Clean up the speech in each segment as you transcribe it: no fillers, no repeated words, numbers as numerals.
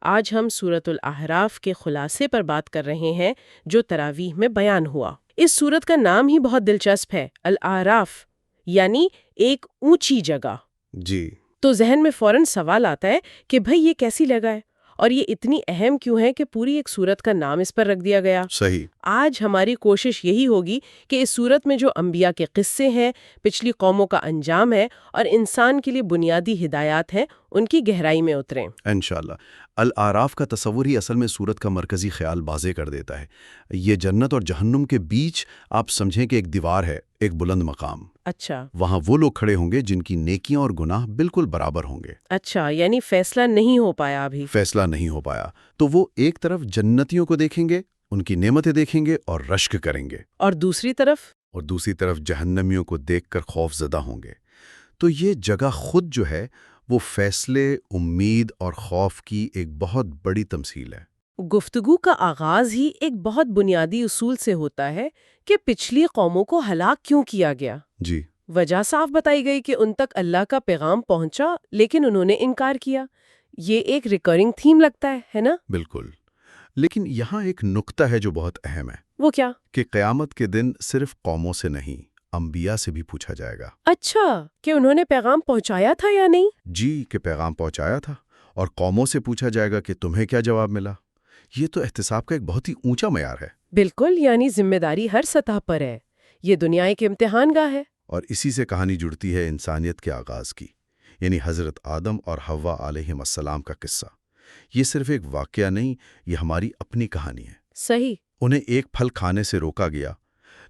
آج ہم سورۃ الاعراف کے خلاصے پر بات کر رہے ہیں جو تراویح میں بیان ہوا۔ اس سورت کا نام ہی بہت دلچسپ ہے، الاعراف، یعنی ایک اونچی جگہ۔ جی تو ذہن میں فوراً سوال آتا ہے کہ بھئی یہ کیسی جگہ ہے اور یہ اتنی اہم کیوں ہے کہ پوری ایک سورت کا نام اس پر رکھ دیا گیا؟ صحیح۔ آج ہماری کوشش یہی ہوگی کہ اس سورت میں جو انبیاء کے قصے ہیں، پچھلی قوموں کا انجام ہے اور انسان کے لیے بنیادی ہدایات ہیں، ان کی گہرائی میں اتریں۔ انشاءاللہ۔ الاعراف کا تصور ہی اصل میں سورت کا مرکزی خیال واضح کر دیتا ہے۔ یہ جنت اور جہنم کے بیچ آپ سمجھیں کہ ایک دیوار ہے، ایک بلند مقام۔ اچھا وہاں وہ لوگ کھڑے ہوں گے جن کی نیکیاں اور گناہ بالکل برابر ہوں گے۔ اچھا، یعنی فیصلہ نہیں ہو پایا ابھی۔ فیصلہ نہیں ہو پایا تو وہ ایک طرف جنتیوں کو دیکھیں گے، ان کی نعمتیں دیکھیں گے اور رشک کریں گے، اور دوسری طرف جہنمیوں کو دیکھ کر خوف زدہ ہوں گے۔ تو یہ جگہ خود جو ہے وہ فیصلے، امید اور خوف کی ایک بہت بڑی تمثیل ہے۔ گفتگو کا آغاز ہی ایک بہت بنیادی اصول سے ہوتا ہے کہ پچھلی قوموں کو ہلاک کیوں کیا گیا۔ جی وجہ صاف بتائی گئی کہ ان تک اللہ کا پیغام پہنچا لیکن انہوں نے انکار کیا۔ یہ ایک ریکرنگ تھیم لگتا ہے نا؟ بالکل، لیکن یہاں ایک نقطہ ہے جو بہت اہم ہے، وہ کیا؟ کہ قیامت کے دن صرف قوموں سے نہیں، انبیاء سے بھی پوچھا جائے گا۔ اچھا، کہ انہوں نے پیغام پہنچایا تھا یا نہیں؟ جی، کہ پیغام پہنچایا تھا، اور قوموں سے پوچھا جائے گا کہ تمہیں کیا جواب ملا۔ یہ تو احتساب کا ایک بہت ہی اونچا معیار ہے۔ بالکل، یعنی ذمہ داری ہر سطح پر ہے۔ یہ دنیا ایک امتحان گاہ ہے۔ اور اسی سے کہانی جڑتی ہے انسانیت کے آغاز کی، یعنی حضرت آدم اور حوا علیہم السلام کا قصہ۔ یہ صرف ایک واقعہ نہیں، یہ ہماری اپنی کہانی ہے۔ صحیح۔ انہیں ایک پھل کھانے سے روکا گیا،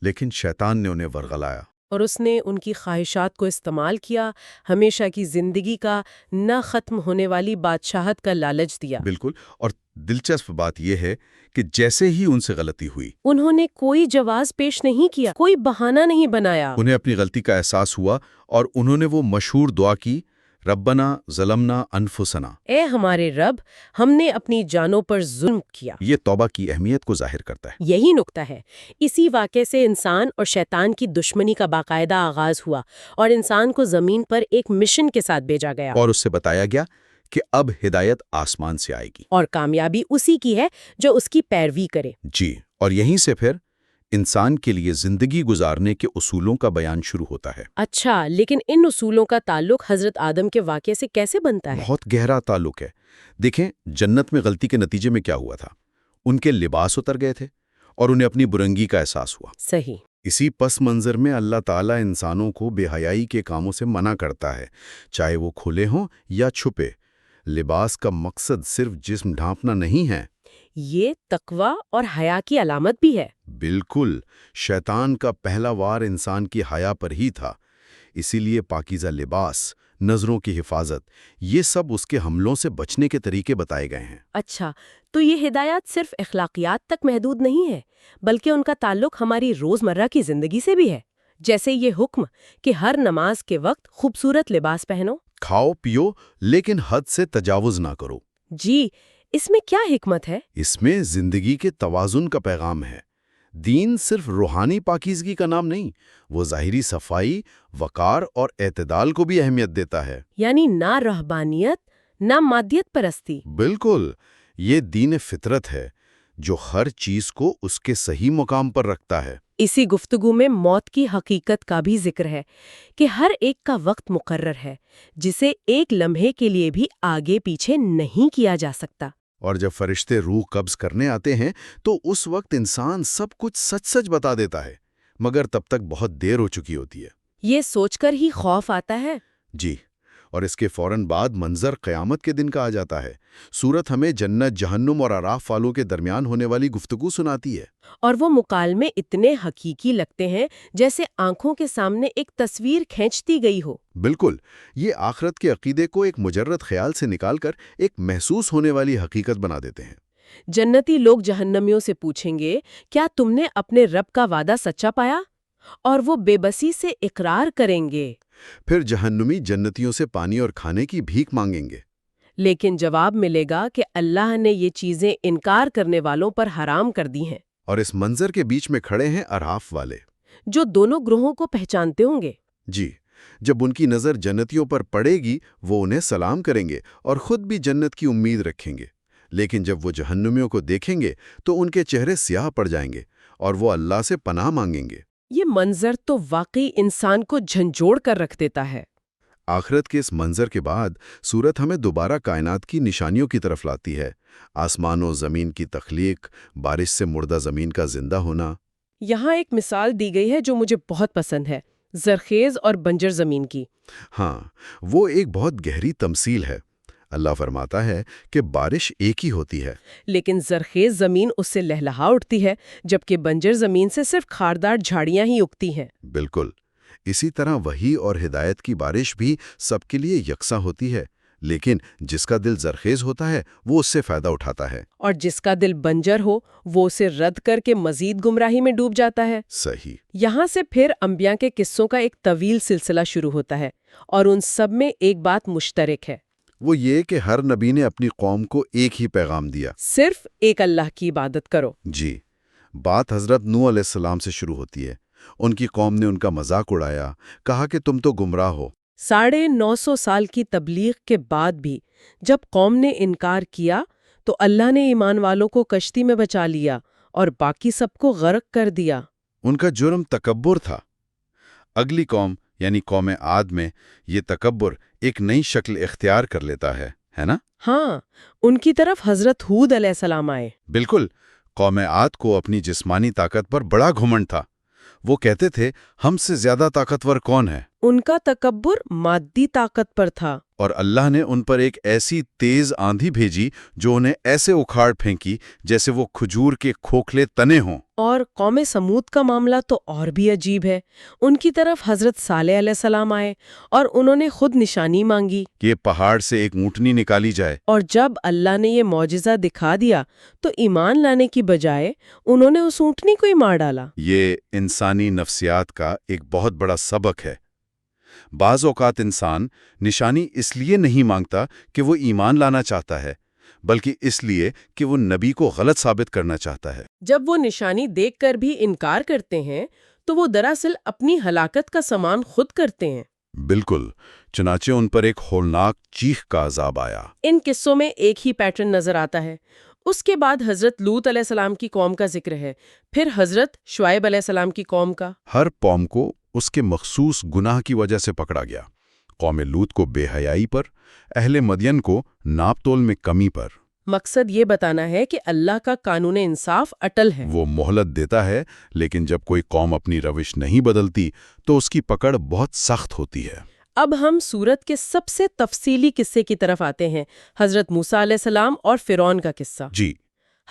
لیکن شیطان نے انہیں ورغلایا۔ اور اس نے ان کی خواہشات کو استعمال کیا، ہمیشہ کی زندگی کا نہ ختم ہونے والی بادشاہت کا لالچ دیا۔ بالکل، اور دلچسپ بات یہ ہے کہ جیسے ہی ان سے غلطی ہوئی، انہوں نے کوئی جواز پیش نہیں کیا، کوئی بہانہ نہیں بنایا۔ انہیں اپنی غلطی کا احساس ہوا اور انہوں نے وہ مشہور دعا کی، ربنا ظلمنا انفسنا، اے ہمارے رب، ہم نے اپنی جانوں پر ظلم کیا۔ یہ توبہ کی اہمیت کو ظاہر کرتا ہے۔ یہی نکتہ ہے۔ اسی واقعے سے انسان اور شیطان کی دشمنی کا باقاعدہ آغاز ہوا اور انسان کو زمین پر ایک مشن کے ساتھ بھیجا گیا۔ اور اس سے بتایا گیا کہ اب ہدایت آسمان سے آئے گی، اور کامیابی اسی کی ہے جو اس کی پیروی کرے۔ جی، اور یہیں سے پھر انسان کے لیے زندگی گزارنے کے اصولوں کا بیان شروع ہوتا ہے۔ اچھا، لیکن ان اصولوں کا تعلق حضرت آدم کے واقعے سے کیسے بنتا ہے؟ بہت گہرا تعلق ہے۔ دیکھیں، جنت میں غلطی کے نتیجے میں کیا ہوا تھا؟ ان کے لباس اتر گئے تھے اور انہیں اپنی برنگی کا احساس ہوا۔ صحیح۔ اسی پس منظر میں اللہ تعالیٰ انسانوں کو بے حیائی کے کاموں سے منع کرتا ہے، چاہے وہ کھلے ہوں یا چھپے۔ لباس کا مقصد صرف جسم ڈھانپنا نہیں ہے۔ یہ تقوی اور حیا کی علامت بھی ہے۔ بالکل، شیطان کا پہلا وار انسان کی حیا پر ہی تھا، اسی لیے پاکیزہ لباس، نظروں کی حفاظت، یہ سب اس کے حملوں سے بچنے کے طریقے بتائے گئے ہیں۔ اچھا، تو یہ ہدایات صرف اخلاقیات تک محدود نہیں ہے، بلکہ ان کا تعلق ہماری روزمرہ کی زندگی سے بھی ہے۔ جیسے یہ حکم کہ ہر نماز کے وقت خوبصورت لباس پہنو، کھاؤ پیو لیکن حد سے تجاوز نہ کرو۔ جی، اس میں کیا حکمت ہے؟ اس میں زندگی کے توازن کا پیغام ہے۔ دین صرف روحانی پاکیزگی کا نام نہیں، وہ ظاہری صفائی، وقار اور اعتدال کو بھی اہمیت دیتا ہے۔ یعنی نہ رہبانیت، نہ مادیت پرستی۔ بالکل، یہ دین فطرت ہے جو ہر چیز کو اس کے صحیح مقام پر رکھتا ہے۔ اسی گفتگو میں موت کی حقیقت کا بھی ذکر ہے کہ ہر ایک کا وقت مقرر ہے، جسے ایک لمحے کے لیے بھی آگے پیچھے نہیں کیا جا سکتا۔ اور جب فرشتے روح قبض کرنے آتے ہیں تو اس وقت انسان سب کچھ سچ سچ بتا دیتا ہے، مگر تب تک بہت دیر ہو چکی ہوتی ہے۔ یہ سوچ کر ہی خوف آتا ہے۔ جی، اور اس کے فوراً بعد منظر قیامت کے دن کا آ جاتا ہے۔ سورت ہمیں جنت، جہنم اور اعراف والوں کے درمیان ہونے والی گفتگو سناتی ہے۔ اور وہ مکالمے اتنے حقیقی لگتے ہیں جیسے آنکھوں کے سامنے ایک تصویر کھینچتی گئی ہو۔ بالکل، یہ آخرت کے عقیدے کو ایک مجرد خیال سے نکال کر ایک محسوس ہونے والی حقیقت بنا دیتے ہیں۔ جنتی لوگ جہنمیوں سے پوچھیں گے، کیا تم نے اپنے رب کا وعدہ سچا پایا؟ اور وہ بے بسی سے اقرار کریں گے۔ پھر جہنمی جنتیوں سے پانی اور کھانے کی بھیک مانگیں گے، لیکن جواب ملے گا کہ اللہ نے یہ چیزیں انکار کرنے والوں پر حرام کر دی ہیں۔ اور اس منظر کے بیچ میں کھڑے ہیں اعراف والے، جو دونوں گروہوں کو پہچانتے ہوں گے۔ جی، جب ان کی نظر جنتیوں پر پڑے گی وہ انہیں سلام کریں گے اور خود بھی جنت کی امید رکھیں گے، لیکن جب وہ جہنمیوں کو دیکھیں گے تو ان کے چہرے سیاہ پڑ جائیں گے اور وہ اللہ سے پناہ مانگیں گے۔ یہ منظر تو واقعی انسان کو جھنجھوڑ کر رکھ دیتا ہے۔ آخرت کے اس منظر کے بعد سورت ہمیں دوبارہ کائنات کی نشانیوں کی طرف لاتی ہے۔ آسمان و زمین کی تخلیق، بارش سے مردہ زمین کا زندہ ہونا۔ یہاں ایک مثال دی گئی ہے جو مجھے بہت پسند ہے، زرخیز اور بنجر زمین کی۔ ہاں، وہ ایک بہت گہری تمثیل ہے۔ اللہ فرماتا ہے کہ بارش ایک ہی ہوتی ہے، لیکن زرخیز زمین اس سے لہلہا اٹھتی ہے، جبکہ بنجر زمین سے صرف خاردار جھاڑیاں ہی اگتی ہیں۔ بالکل اسی طرح وحی اور ہدایت کی بارش بھی سب کے لیے یکساں ہوتی ہے، لیکن جس کا دل زرخیز ہوتا ہے وہ اس سے فائدہ اٹھاتا ہے۔ اور جس کا دل بنجر ہو وہ اسے رد کر کے مزید گمراہی میں ڈوب جاتا ہے۔ صحیح۔ یہاں سے پھر انبیاء کے قصوں کا ایک طویل سلسلہ شروع ہوتا ہے، اور ان سب میں ایک بات مشترک ہے۔ وہ یہ کہ ہر نبی نے اپنی قوم کو ایک ہی پیغام دیا، صرف ایک اللہ کی عبادت کرو۔ جی۔ بات حضرت نوح علیہ السلام سے شروع ہوتی ہے۔ ان کی قوم نے ان کا مذاق اڑایا، کہا کہ تم تو گمراہ ہو۔ 950 سال کی تبلیغ کے بعد بھی جب قوم نے انکار کیا تو اللہ نے ایمان والوں کو کشتی میں بچا لیا اور باقی سب کو غرق کر دیا۔ ان کا جرم تکبر تھا۔ اگلی قوم یعنی قوم عاد میں یہ تکبر ایک نئی شکل اختیار کر لیتا ہے نا؟ ہاں، ان کی طرف حضرت ہود علیہ السلام آئے۔ بالکل۔ قوم عاد کو اپنی جسمانی طاقت پر بڑا گھمنڈ تھا۔ وہ کہتے تھے ہم سے زیادہ طاقتور کون ہے؟ ان کا تکبر مادی طاقت پر تھا۔ اور اللہ نے ان پر ایک ایسی تیز آندھی بھیجی جو انہیں ایسے اکھاڑ پھینکی جیسے وہ کھجور کے کھوکھلے تنے ہوں۔ اور قوم سمود کا معاملہ تو اور بھی عجیب ہے۔ ان کی طرف حضرت صالح علیہ السلام آئے اور انہوں نے خود نشانی مانگی کہ پہاڑ سے ایک اونٹنی نکالی جائے۔ اور جب اللہ نے یہ معجزہ دکھا دیا تو ایمان لانے کی بجائے انہوں نے اس اونٹنی کو ہی مار ڈالا۔ یہ انسانی نفسیات کا ایک بہت بڑا سبق ہے۔ بعض اوقات انسان نشانی اس لیے نہیں مانگتا کہ وہ ایمان لانا چاہتا ہے، بلکہ اس لیے کہ وہ نبی کو غلط ثابت کرنا چاہتا ہے۔ جب وہ نشانی دیکھ کر بھی انکار کرتے ہیں تو وہ دراصل اپنی ہلاکت کا سامان خود کرتے ہیں۔ بالکل، چنانچہ ان پر ایک ہولناک چیخ کا عذاب آیا۔ ان قصوں میں ایک ہی پیٹرن نظر آتا ہے۔ اس کے بعد حضرت لوط علیہ السلام کی قوم کا ذکر ہے، پھر حضرت شعیب علیہ السلام کی قوم کا۔ ہر قوم کو اس کے مخصوص گناہ کی وجہ سے پکڑا گیا۔ قوم لوط کو بے حیائی پر، اہل مدین کو ناپ تول میں کمی پر۔ مقصد یہ بتانا ہے کہ اللہ کا قانون انصاف اٹل ہے۔ وہ مہلت دیتا ہے، لیکن جب کوئی قوم اپنی روش نہیں بدلتی تو اس کی پکڑ بہت سخت ہوتی ہے۔ اب ہم سورت کے سب سے تفصیلی قصے کی طرف آتے ہیں، حضرت موسیٰ علیہ السلام اور فرعون کا قصہ۔ جی۔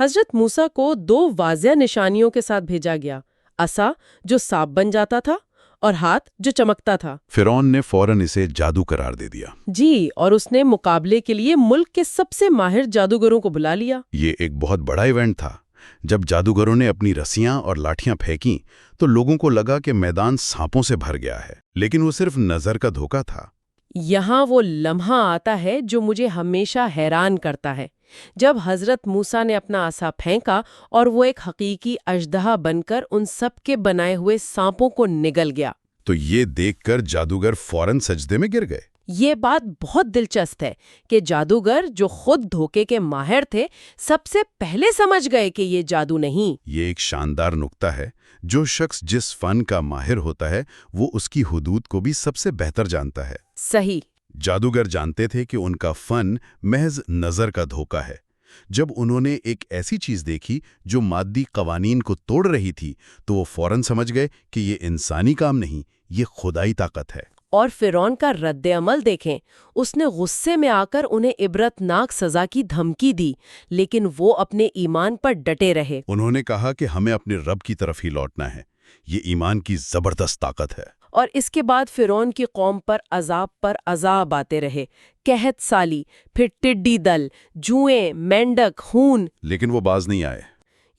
حضرت موسیٰ کو 2 واضح نشانیوں کے ساتھ بھیجا گیا، عصا جو سانپ بن جاتا تھا اور ہاتھ جو چمکتا تھا۔ فرعون نے فوراً اسے جادو قرار دے دیا۔ جی، اور اس نے مقابلے کے لیے ملک کے سب سے ماہر جادوگروں کو بلا لیا۔ یہ ایک بہت بڑا ایونٹ تھا۔ جب جادوگروں نے اپنی رسیاں اور لاٹھیاں پھینکیں تو لوگوں کو لگا کہ میدان سانپوں سے بھر گیا ہے، لیکن وہ صرف نظر کا دھوکہ تھا۔ یہاں وہ لمحہ آتا ہے جو مجھے ہمیشہ حیران کرتا ہے، جب حضرت موسیٰ نے اپنا عصا پھینکا اور وہ ایک حقیقی اژدہا بن کر ان سب کے بنائے ہوئے سانپوں کو نگل گیا۔ تو یہ دیکھ کر جادوگر فوراً سجدے میں گر گئے۔ یہ بات بہت دلچسپ ہے کہ جادوگر جو خود دھوکے کے ماہر تھے سب سے پہلے سمجھ گئے کہ یہ جادو نہیں۔ یہ ایک شاندار نکتہ ہے۔ جو شخص جس فن کا ماہر ہوتا ہے وہ اس کی حدود کو بھی سب سے بہتر جانتا ہے۔ صحیح۔ جادوگر جانتے تھے کہ ان کا فن محض نظر کا دھوکہ ہے۔ جب انہوں نے ایک ایسی چیز دیکھی جو مادی قوانین کو توڑ رہی تھی تو وہ فوراً سمجھ گئے کہ یہ انسانی کام نہیں، یہ خدائی طاقت ہے۔ اور فرعون کا رد عمل دیکھیں، اس نے غصے میں آ کر انہیں عبرتناک سزا کی دھمکی دی، لیکن وہ اپنے ایمان پر ڈٹے رہے۔ انہوں نے کہا کہ ہمیں اپنے رب کی طرف ہی لوٹنا ہے۔ یہ ایمان کی زبردست طاقت ہے۔ اور اس کے بعد فرعون کی قوم پر عذاب آتے رہے، قحط سالی، پھر ٹڈی دل، جوئیں، مینڈک، خون۔ لیکن وہ باز نہیں آئے۔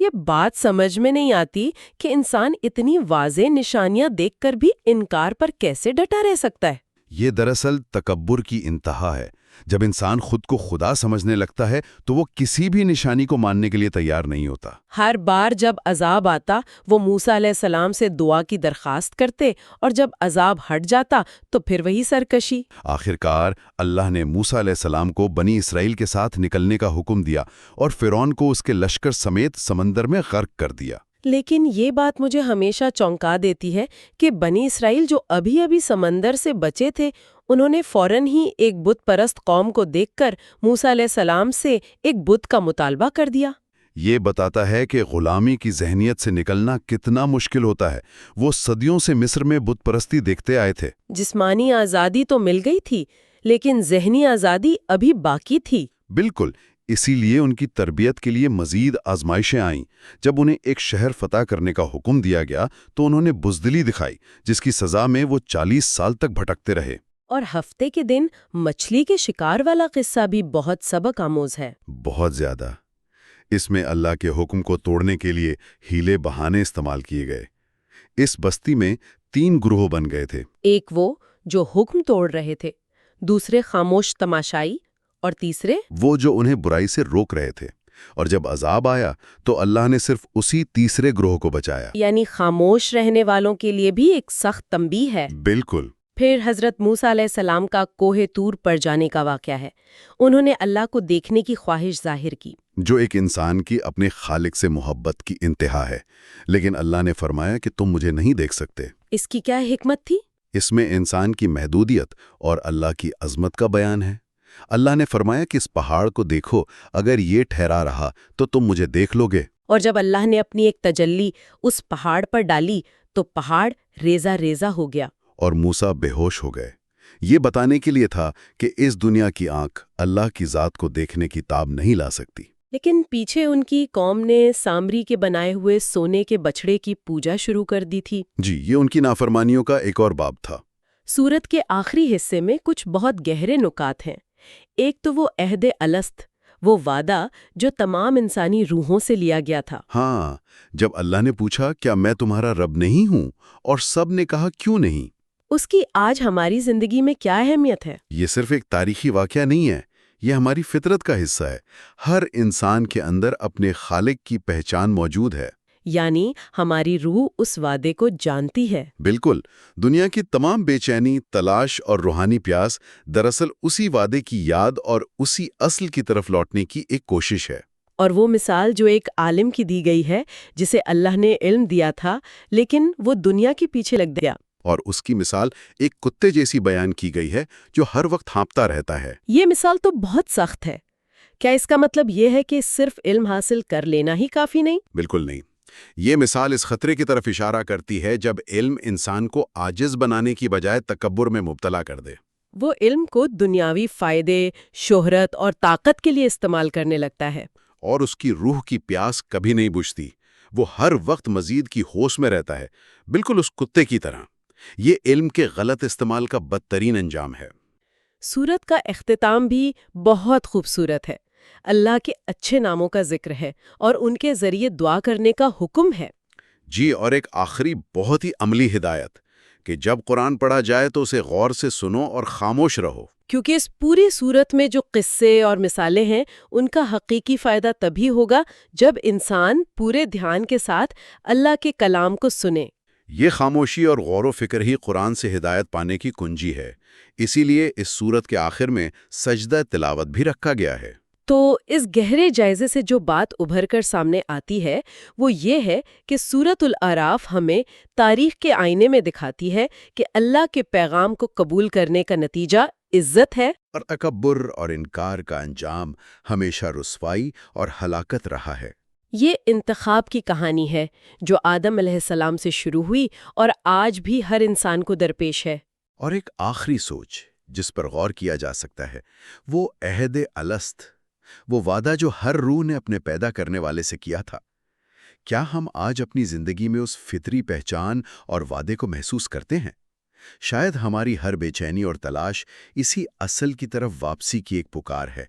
یہ بات سمجھ میں نہیں آتی کہ انسان اتنی واضح نشانیاں دیکھ کر بھی انکار پر کیسے ڈٹا رہ سکتا ہے۔ یہ دراصل تکبر کی انتہا ہے۔ جب انسان خود کو خدا سمجھنے لگتا ہے تو وہ کسی بھی نشانی کو ماننے کے لیے تیار نہیں ہوتا۔ ہر بار جب عذاب آتا وہ موسیٰ علیہ السلام سے دعا کی درخواست کرتے، اور جب عذاب ہٹ جاتا تو پھر وہی سرکشی۔ آخرکار اللہ نے موسیٰ علیہ السلام کو بنی اسرائیل کے ساتھ نکلنے کا حکم دیا اور فرعون کو اس کے لشکر سمیت سمندر میں غرق کر دیا۔ لیکن یہ بات مجھے ہمیشہ چونکا دیتی ہے کہ بنی اسرائیل جو ابھی ابھی سمندر سے بچے تھے، انہوں نے فوراً ہی ایک بت پرست قوم کو دیکھ کر موسیٰ علیہ السلام سے ایک بت کا مطالبہ کر دیا۔ یہ بتاتا ہے کہ غلامی کی ذہنیت سے نکلنا کتنا مشکل ہوتا ہے۔ وہ صدیوں سے مصر میں بت پرستی دیکھتے آئے تھے۔ جسمانی آزادی تو مل گئی تھی، لیکن ذہنی آزادی ابھی باقی تھی۔ بالکل، اسی لیے ان کی تربیت کے لیے مزید آزمائشیں آئیں۔ جب انہیں ایک شہر فتح کرنے کا حکم دیا گیا تو انہوں نے بزدلی دکھائی، جس کی سزا میں وہ 40 سال تک بھٹکتے رہے۔ اور ہفتے کے دن مچھلی کے شکار والا قصہ بھی بہت سبق آموز ہے۔ بہت زیادہ۔ اس میں اللہ کے حکم کو توڑنے کے لیے ہیلے بہانے استعمال کیے گئے۔ اس بستی میں 3 گروہ بن گئے تھے۔ ایک وہ جو حکم توڑ رہے تھے، دوسرے خاموش تماشائی، اور تیسرے وہ جو انہیں برائی سے روک رہے تھے۔ اور جب عذاب آیا تو اللہ نے صرف اسی تیسرے گروہ کو بچایا۔ یعنی خاموش رہنے والوں کے لیے بھی ایک سخت تنبیہ ہے۔ بالکل۔ پھر حضرت موسیٰ علیہ السلام کا کوہ طور پر جانے کا واقعہ ہے۔ انہوں نے اللہ کو دیکھنے کی خواہش ظاہر کی، جو ایک انسان کی اپنے خالق سے محبت کی انتہا ہے، لیکن اللہ نے فرمایا کہ تم مجھے نہیں دیکھ سکتے۔ اس کی کیا حکمت تھی؟ اس میں انسان کی محدودیت اور اللہ کی عظمت کا بیان ہے۔ اللہ نے فرمایا کہ اس پہاڑ کو دیکھو، اگر یہ ٹھہرا رہا تو تم مجھے دیکھ لو گے۔ اور جب اللہ نے اپنی ایک تجلی اس پہاڑ پر ڈالی تو پہاڑ ریزہ ریزہ ہو گیا، اور موسیٰ بے ہوش ہو گئے۔ یہ بتانے کے لیے تھا کہ اس دنیا کی آنکھ اللہ کی ذات کو دیکھنے کی تاب نہیں لا سکتی۔ لیکن پیچھے ان کی قوم نے سامری کے بنائے ہوئے سونے کے بچڑے کی پوجا شروع کر دی تھی۔ جی، یہ ان کی نافرمانیوں کا ایک اور باب تھا۔ سورت کے آخری حصے میں کچھ بہت گہرے نکات ہیں۔ ایک تو وہ عہد الست، وہ وعدہ جو تمام انسانی روحوں سے لیا گیا تھا۔ ہاں، جب اللہ نے پوچھا کیا میں تمہارا رب نہیں ہوں، اور سب نے کہا کیوں نہیں۔ اس کی آج ہماری زندگی میں کیا اہمیت ہے؟ یہ صرف ایک تاریخی واقعہ نہیں ہے، یہ ہماری فطرت کا حصہ ہے۔ ہر انسان کے اندر اپنے خالق کی پہچان موجود ہے۔ یعنی ہماری روح اس وعدے کو جانتی ہے۔ بالکل، دنیا کی تمام بے چینی، تلاش اور روحانی پیاس دراصل اسی وعدے کی یاد اور اسی اصل کی طرف لوٹنے کی ایک کوشش ہے۔ اور وہ مثال جو ایک عالم کی دی گئی ہے، جسے اللہ نے علم دیا تھا لیکن وہ دنیا کے پیچھے لگ گیا، اور اس کی مثال ایک کتے جیسی بیان کی گئی ہے جو ہر وقت ہانپتا رہتا ہے۔ یہ مثال تو بہت سخت ہے۔ کیا اس کا مطلب یہ ہے کہ صرف علم حاصل کر لینا ہی کافی نہیں؟ بالکل نہیں۔ یہ مثال اس خطرے کی طرف اشارہ کرتی ہے جب علم انسان کو عاجز بنانے کی بجائے تکبر میں مبتلا کر دے۔ وہ علم کو دنیاوی فائدے، شہرت اور طاقت کے لیے استعمال کرنے لگتا ہے۔ اور اس کی روح کی پیاس کبھی نہیں بجھتی، وہ ہر وقت مزید کی ہوش میں رہتا ہے، بالکل اس کتے کی طرح۔ یہ علم کے غلط استعمال کا بدترین انجام ہے۔ سورت کا اختتام بھی بہت خوبصورت ہے۔ اللہ کے اچھے ناموں کا ذکر ہے اور ان کے ذریعے دعا کرنے کا حکم ہے۔ جی، اور ایک آخری بہت ہی عملی ہدایت کہ جب قرآن پڑھا جائے تو اسے غور سے سنو اور خاموش رہو۔ کیونکہ اس پوری صورت میں جو قصے اور مثالیں ہیں، ان کا حقیقی فائدہ تبھی ہوگا جب انسان پورے دھیان کے ساتھ اللہ کے کلام کو سنے۔ یہ خاموشی اور غور و فکر ہی قرآن سے ہدایت پانے کی کنجی ہے۔ اسی لیے اس سورت کے آخر میں سجدہ تلاوت بھی رکھا گیا ہے۔ تو اس گہرے جائزے سے جو بات ابھر کر سامنے آتی ہے وہ یہ ہے کہ سورۃ الاعراف ہمیں تاریخ کے آئینے میں دکھاتی ہے کہ اللہ کے پیغام کو قبول کرنے کا نتیجہ عزت ہے، اور تکبر اور انکار کا انجام ہمیشہ رسوائی اور ہلاکت رہا ہے۔ یہ انتخاب کی کہانی ہے جو آدم علیہ السلام سے شروع ہوئی اور آج بھی ہر انسان کو درپیش ہے۔ اور ایک آخری سوچ جس پر غور کیا جا سکتا ہے وہ عہد الست، وہ وعدہ جو ہر روح نے اپنے پیدا کرنے والے سے کیا تھا۔ کیا ہم آج اپنی زندگی میں اس فطری پہچان اور وعدے کو محسوس کرتے ہیں؟ شاید ہماری ہر بے چینی اور تلاش اسی اصل کی طرف واپسی کی ایک پکار ہے۔